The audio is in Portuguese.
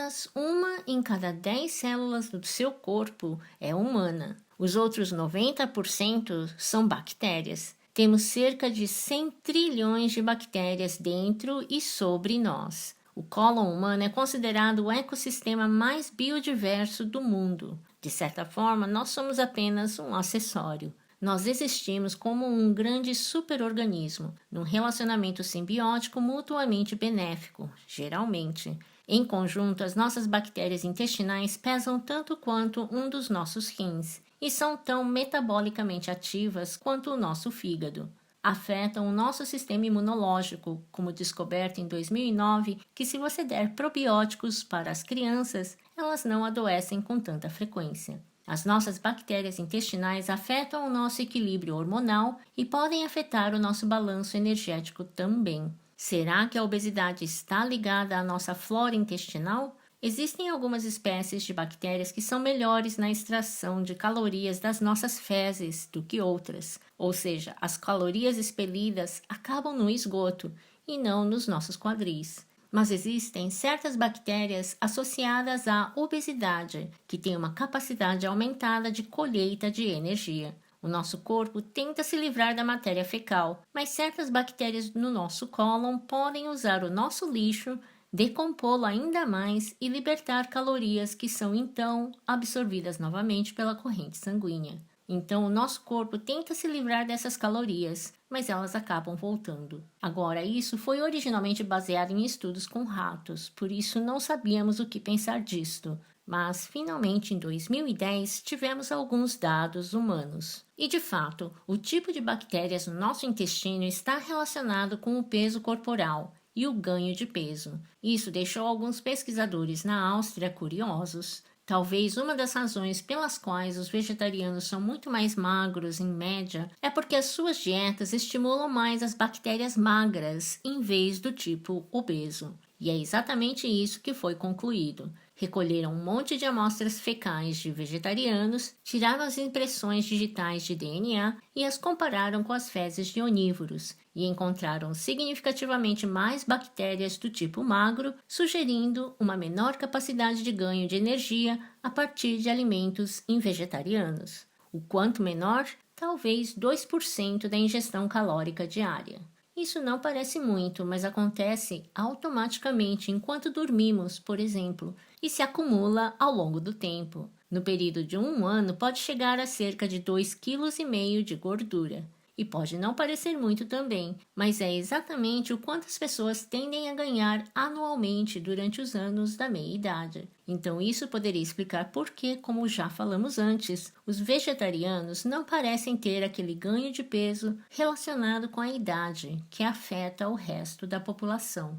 apenas uma em cada 10 células do seu corpo é humana. Os outros 90% são bactérias. Temos cerca de 100 trilhões de bactérias dentro e sobre nós. O cólon humano é considerado o ecossistema mais biodiverso do mundo. De certa forma, nós somos apenas um acessório. Nós existimos como um grande superorganismo, num relacionamento simbiótico mutuamente benéfico, geralmente. Em conjunto, as nossas bactérias intestinais pesam tanto quanto um dos nossos rins e são tão metabolicamente ativas quanto o nosso fígado. Afetam o nosso sistema imunológico, como descoberto em 2009, que se você der probióticos para as crianças, elas não adoecem com tanta frequência. As nossas bactérias intestinais afetam o nosso equilíbrio hormonal e podem afetar o nosso balanço energético também. Será que a obesidade está ligada à nossa flora intestinal? Existem algumas espécies de bactérias que são melhores na extração de calorias das nossas fezes do que outras, ou seja, as calorias expelidas acabam no esgoto e não nos nossos quadris. Mas existem certas bactérias associadas à obesidade que têm uma capacidade aumentada de colheita de energia. O nosso corpo tenta se livrar da matéria fecal, mas certas bactérias no nosso cólon podem usar o nosso lixo, decompô-lo ainda mais e libertar calorias que são então absorvidas novamente pela corrente sanguínea. Então, o nosso corpo tenta se livrar dessas calorias, mas elas acabam voltando. Agora, isso foi originalmente baseado em estudos com ratos, por isso não sabíamos o que pensar disto. Mas, finalmente, em 2010, tivemos alguns dados humanos. E, de fato, o tipo de bactérias no nosso intestino está relacionado com o peso corporal e o ganho de peso. Isso deixou alguns pesquisadores na Áustria curiosos. Talvez uma das razões pelas quais os vegetarianos são muito mais magros em média é porque as suas dietas estimulam mais as bactérias magras em vez do tipo obeso. E é exatamente isso que foi concluído. Recolheram um monte de amostras fecais de vegetarianos, tiraram as impressões digitais de DNA e as compararam com as fezes de onívoros, e encontraram significativamente mais bactérias do tipo magro, sugerindo uma menor capacidade de ganho de energia a partir de alimentos vegetarianos. O quanto menor? Talvez 2% da ingestão calórica diária. Isso não parece muito, mas acontece automaticamente enquanto dormimos, por exemplo, e se acumula ao longo do tempo. No período de um ano, pode chegar a cerca de 2,5 kg de gordura. E pode não parecer muito também, mas é exatamente o quanto as pessoas tendem a ganhar anualmente durante os anos da meia-idade. Então isso poderia explicar por que, como já falamos antes, os vegetarianos não parecem ter aquele ganho de peso relacionado com a idade que afeta o resto da população.